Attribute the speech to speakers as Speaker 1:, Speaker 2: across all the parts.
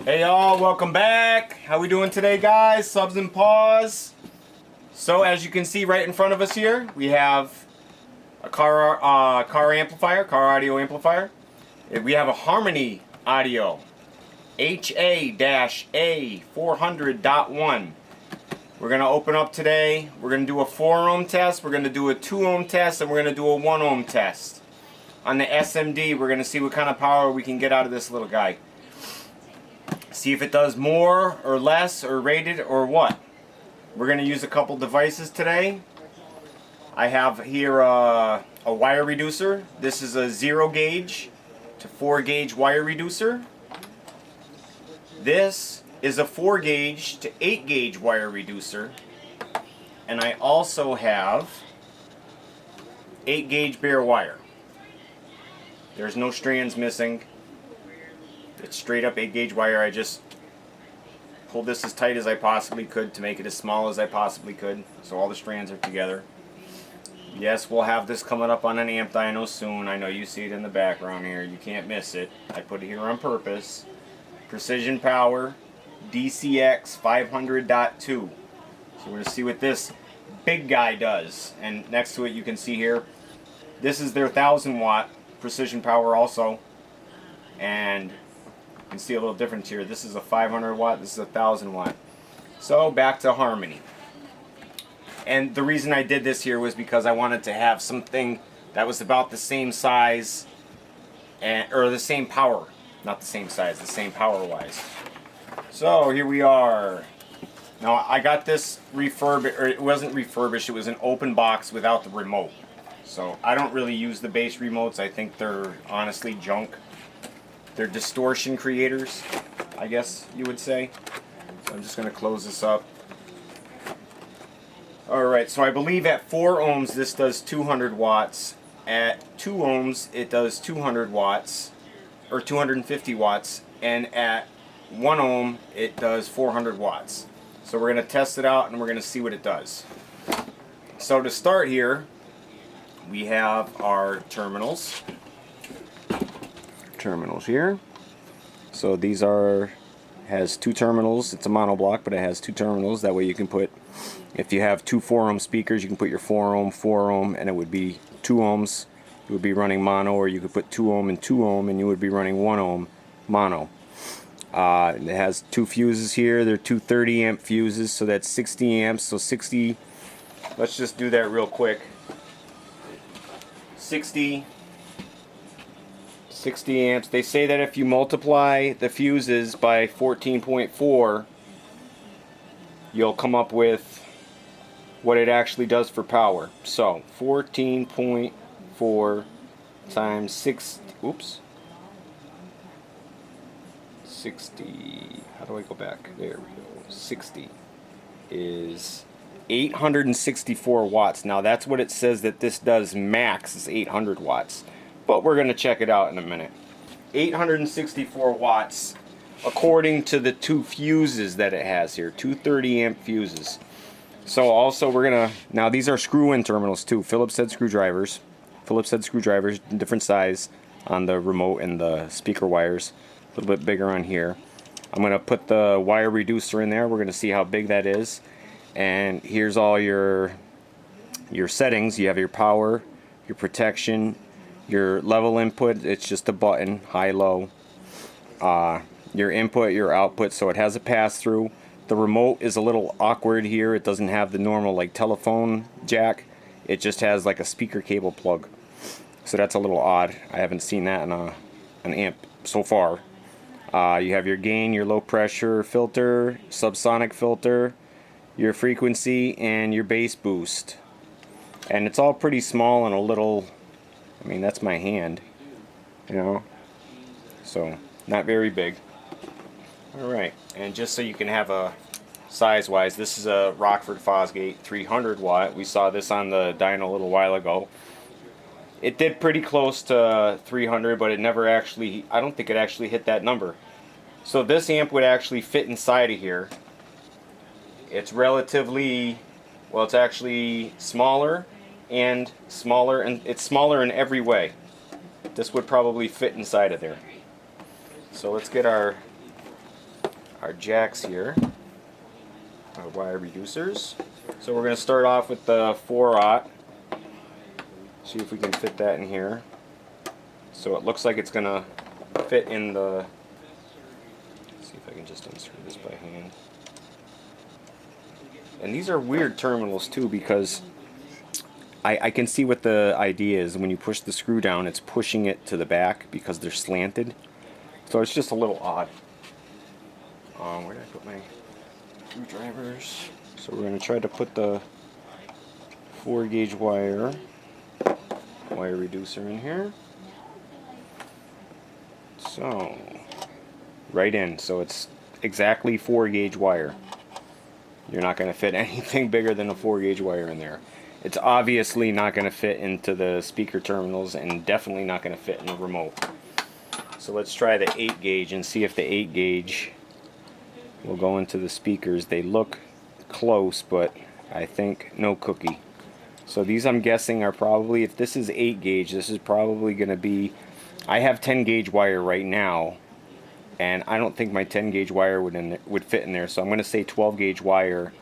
Speaker 1: Hey y'all, welcome back. How we doing today, guys? Subs and paws. So as you can see right in front of us here, we have a car amplifier, car audio amplifier. We have a Harmony audio, HA-A400.1. We're gonna open up today. We're gonna do a 4 ohm test. We're gonna do a 2 ohm test, and we're gonna do a 1 ohm test. On the SMD, we're gonna see what kind of power we can get out of this little guy. See if it does more or less or rated or what. We're going to use a couple devices today. I have here a wire reducer. This is a 0 gauge to 4 gauge wire reducer. This is a 4 gauge to 8 gauge wire reducer. And I also have 8 gauge bare wire. There's no strands missing. It's straight up 8 gauge wire. I just pulled this as tight as I possibly could to make it as small as I possibly could, so all the strands are together. Yes, we'll have this coming up on an amp dyno soon. I know you see it in the background here. You can't miss it. I put it here on purpose. Precision Power DCX 500.2. So we're going to see what this big guy does. And next to it you can see here, this is their 1000 watt Precision Power also. And you can see a little difference here. This is a 500 watt, this is a 1000 watt. So back to Harmony. And the reason I did this here was because I wanted to have something that was about the same size, or the same power. Not the same size, the same power wise. So here we are. Now I got this refurbished, or it wasn't refurbished, it was an open box without the remote. So I don't really use the base remotes. I think they're honestly junk. They're distortion creators, I guess you would say. So I'm just going to close this up. Alright, so I believe at 4 ohms this does 200 watts. At 2 ohms it does 200 watts, or 250 watts. And at 1 ohm it does 400 watts. So we're going to test it out and we're going to see what it does. So to start here, we have our terminals. Here. So these has 2 terminals. It's a monoblock, but it has 2 terminals. That way you can put, if you have 2 4 ohm speakers, you can put your 4 ohm, and it would be 2 ohms. It would be running mono, or you could put 2 ohm and 2 ohm, and you would be running 1 ohm mono. It has 2 fuses here. They're 2 30 amp fuses, so that's 60 amps. So 60, let's just do that real quick. 60 amps. They say that if you multiply the fuses by 14.4, you'll come up with what it actually does for power. So 14.4 times 60, 60, how do I go back? There we go. 60 is 864 watts. Now that's what it says that this does max, is 800 watts. But we're going to check it out in a minute. 864 watts according to the 2 fuses that it has here. 2 30 amp fuses. So also we're going to, now these are screw-in terminals too. Phillips head screwdrivers. Phillips head screwdrivers, different size on the remote and the speaker wires. A little bit bigger on here. I'm going to put the wire reducer in there. We're going to see how big that is. And here's all your settings. You have your power, your protection, your level input, it's just a button, high, low. Your input, your output, so it has a pass-through. The remote is a little awkward here. It doesn't have the normal like telephone jack. It just has like a speaker cable plug. So that's a little odd. I haven't seen that in an amp so far. You have your gain, your low pressure filter, subsonic filter, your frequency, and your bass boost. And it's all pretty small and a little, I mean, that's my hand, you know, so not very big. Alright, and just so you can have a size-wise, this is a Rockford Fosgate 300 watt. We saw this on the dyno a little while ago. It did pretty close to 300, but it never actually, I don't think it actually hit that number. So this amp would actually fit inside of here. It's relatively, well, it's actually smaller, and it's smaller in every way. This would probably fit inside of there. So let's get our our jacks here, our wire reducers. So we're going to start off with the 4/0. See if we can fit that in here. So it looks like it's going to fit in the... Let's see if I can just insert this by hand. And these are weird terminals too, because I can see what the idea is. When you push the screw down, it's pushing it to the back because they're slanted. So it's just a little odd. Where did I put my screwdrivers? So we're going to try to put the 4-gauge wire reducer in here. So, right in. So it's exactly 4-gauge wire. You're not going to fit anything bigger than a 4-gauge wire in there. It's obviously not going to fit into the speaker terminals, and definitely not going to fit in the remote. So let's try the 8-gauge and see if the 8-gauge will go into the speakers. They look close, but I think no cookie. So these, I'm guessing, are probably, if this is 8-gauge, this is probably going to be, I have 10-gauge wire right now, and I don't think my 10-gauge wire would fit in there. So I'm going to say 12-gauge wire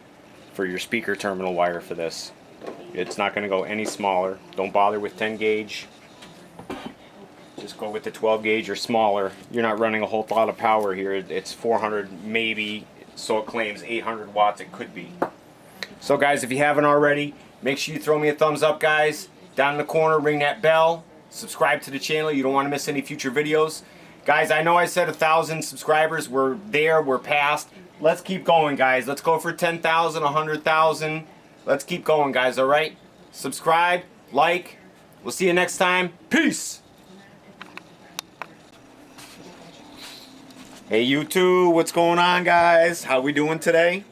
Speaker 1: for your speaker terminal wire for this. It's not going to go any smaller. Don't bother with 10-gauge. Just go with the 12-gauge or smaller. You're not running a whole lot of power here. It's 400 maybe, so it claims 800 watts. It could be. So guys, if you haven't already, make sure you throw me a thumbs up, guys. Down in the corner, ring that bell. Subscribe to the channel. You don't want to miss any future videos. Guys, I know I said 1,000 subscribers. We're there. We're past. Let's keep going, guys. Let's go for 10,000, 100,000. Let's keep going, guys, all right? Subscribe, like. We'll see you next time. Peace! Hey, YouTube, what's going on, guys? How we doing today?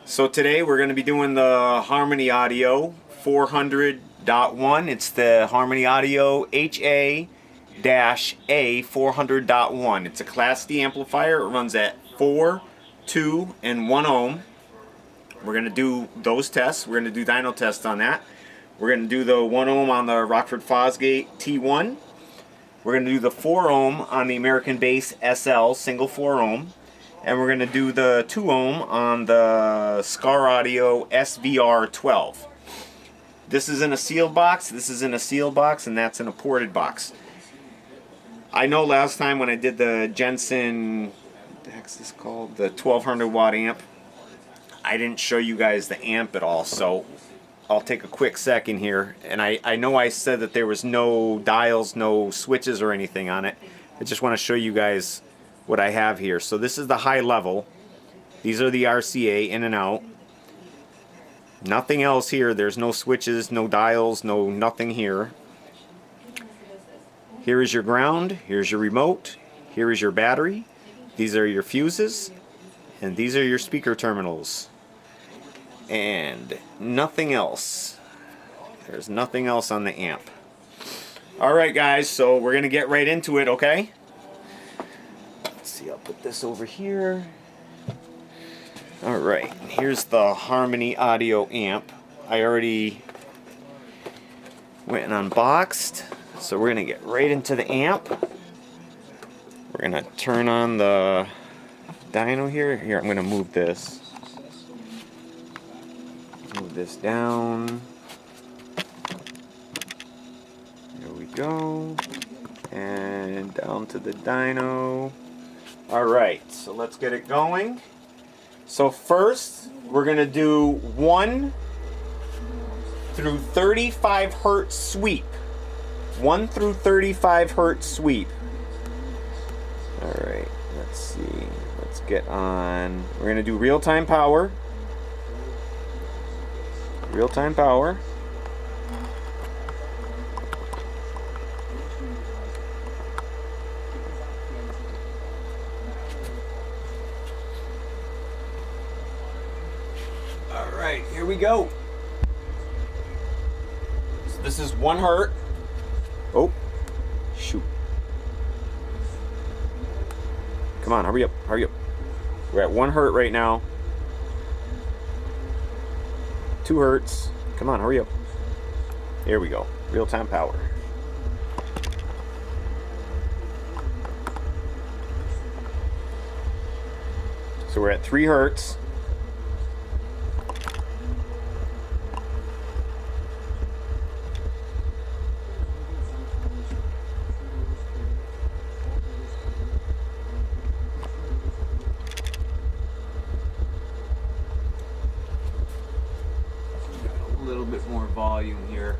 Speaker 1: So today we're going to be doing the Harmony Audio 400.1. It's the Harmony Audio HA-A400.1. It's a Class D amplifier. It runs at 4, 2, and 1 ohm. We're going to do those tests. We're going to do dyno tests on that. We're going to do the 1 ohm on the Rockford Fosgate T1. We're going to do the 4 ohm on the American Bass SL, single 4 ohm. And we're going to do the 2 ohm on the Skar Audio SVR12. This is in a sealed box, this is in a sealed box, and that's in a ported box. I know last time when I did the Jensen, what the heck's this called? The 1200 watt amp, I didn't show you guys the amp at all, so I'll take a quick second here. And I know I said that there was no dials, no switches or anything on it. I just want to show you guys what I have here. So this is the high level. These are the RCA in and out. Nothing else here. There's no switches, no dials, no nothing here. Here is your ground. Here's your remote. Here is your battery. These are your fuses. And these are your speaker terminals. And nothing else. There's nothing else on the amp. Alright guys, so we're going to get right into it, okay? Let's see, I'll put this over here. Alright, here's the Harmony Audio amp. I already went and unboxed. So we're going to get right into the amp. We're going to turn on the dyno here. Here, I'm going to move this. Move this down. There we go. And down to the dyno. Alright, so let's get it going. So first, we're going to do 1 through 35 hertz sweep. 1 through 35 hertz sweep. Alright, let's see. Let's get on. We're going to do real-time power. Real-time power. Alright, here we go. So this is 1 hertz. Oh, shoot. Come on, hurry up, hurry up. We're at 1 hertz right now. 2 hertz. Come on, hurry up. Here we go. Real-time power. So we're at 3 hertz. Got a little bit more volume here.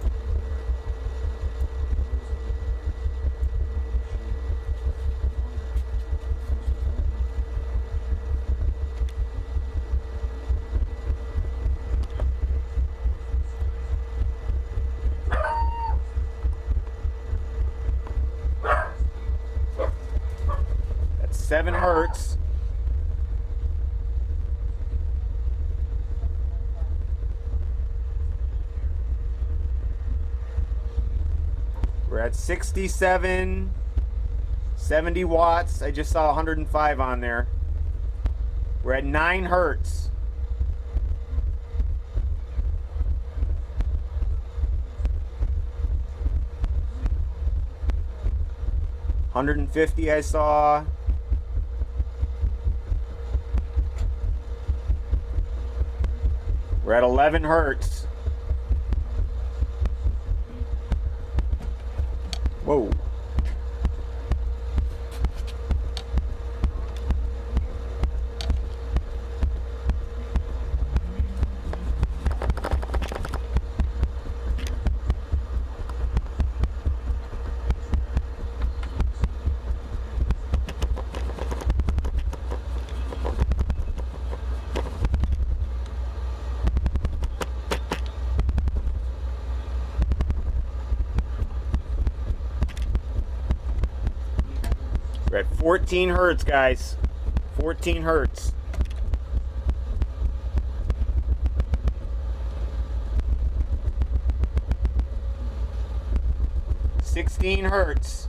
Speaker 1: That's 7 hertz. We're at 67, 70 watts. I just saw 105 on there. We're at 9 hertz. $150 I saw. We're at 11 hertz. Whoa. We're at 14 hertz, guys. 14 hertz. Hertz.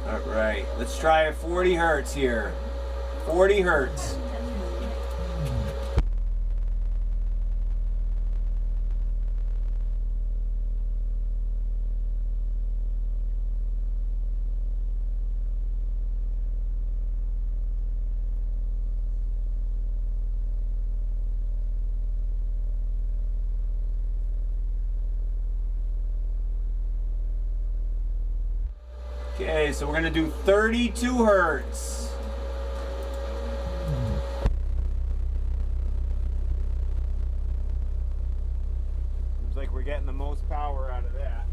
Speaker 1: All right, let's try a 40 hertz here. 40 hertz. Okay, so we're gonna do 32 hertz. Seems like we're getting the most power out of that.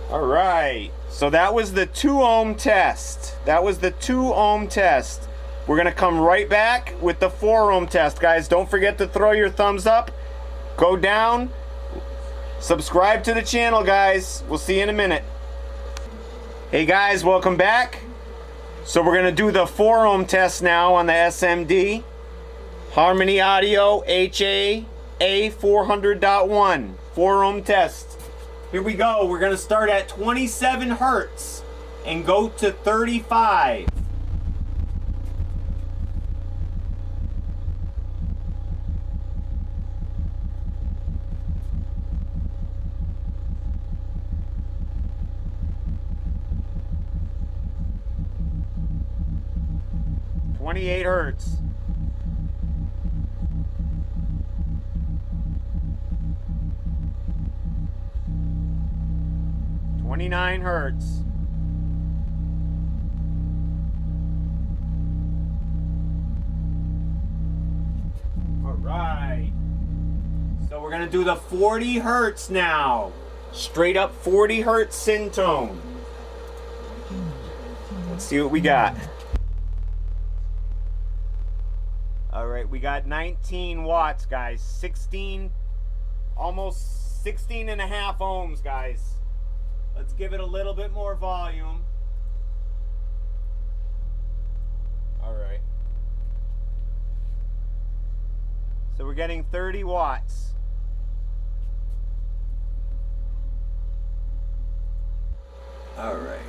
Speaker 1: All right, so that was the 2 ohm test. That was the 2 ohm test. We're gonna come right back with the 4 ohm test, guys. Don't forget to throw your thumbs up, go down, subscribe to the channel, guys. We'll see you in a minute. Hey guys, welcome back. So we're gonna do the 4 ohm test now on the SMD. Harmony Audio HA-A400.1, 4 ohm test. Here we go. We're going to start at 27 hertz and go to 35. Hertz. 29 hertz. All right. So we're gonna do the 40 hertz now. Straight up 40 hertz sin tone. Let's see what we got. All right, we got 19 watts, guys. 16, almost 16.5 ohms, guys. Let's give it a little bit more volume. All right. So we're getting 30 watts. All right.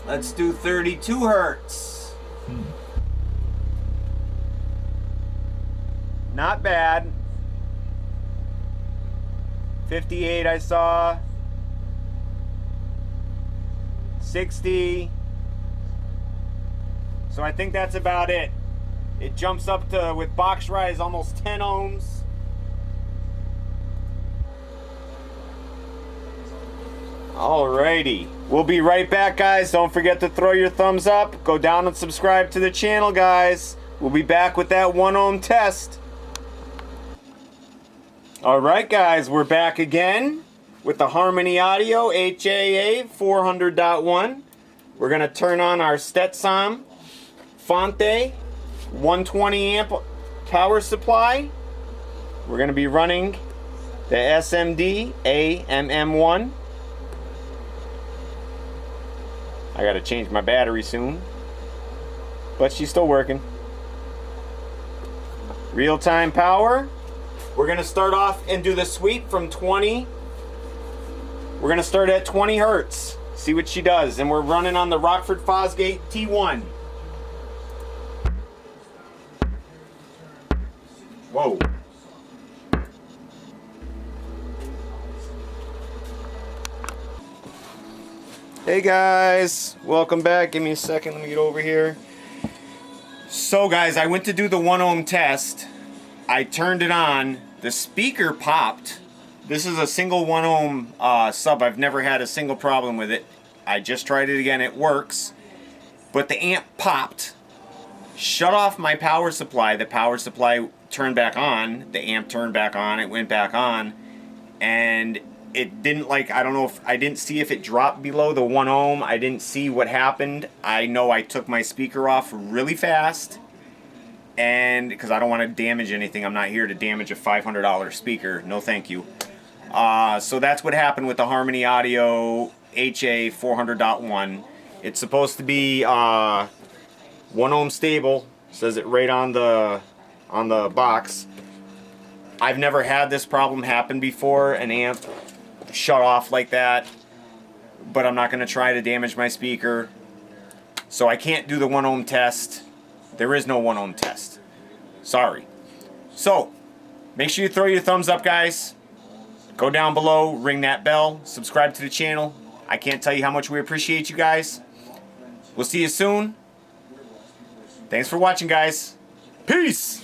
Speaker 1: Let's do 32 hertz. Not bad. 58 I saw. 60. So I think that's about it. It jumps up to, with box rise, almost 10 ohms. Alrighty. We'll be right back, guys. Don't forget to throw your thumbs up. Go down and subscribe to the channel, guys. We'll be back with that 1 ohm test. Alright, guys. We're back again with the Harmony Audio HA-A400.1. We're going to turn on our Stetson Fonte 120 amp power supply. We're going to be running the SMD AMM1. I got to change my battery soon, but she's still working. Real-time power. We're going to start off and do the sweep from 20. We're going to start at 20 hertz. See what she does. And we're running on the Rockford Fosgate T1. Whoa. Hey guys, welcome back. Give me a second, let me get over here. So guys, I went to do the 1 ohm test. I turned it on, the speaker popped. This is a single 1 ohm sub. I've never had a single problem with it. I just tried it again, it works. But the amp popped, shut off my power supply. The power supply turned back on, the amp turned back on, it went back on, and it didn't, like, I don't know if, I didn't see if it dropped below the 1 ohm. I didn't see what happened. I know I took my speaker off really fast, and because I don't want to damage anything. I'm not here to damage a $500 speaker. No thank you. So that's what happened with the Harmony Audio HA400.1. It's supposed to be 1 ohm stable. Says it right on the box. I've never had this problem happen before, an amp shut off like that, but I'm not going to try to damage my speaker, so I can't do the 1 ohm test. There is no 1 ohm test. Sorry. So make sure you throw your thumbs up, guys. Go down below, ring that bell, subscribe to the channel. I can't tell you how much we appreciate you guys. We'll see you soon. Thanks for watching, guys. Peace.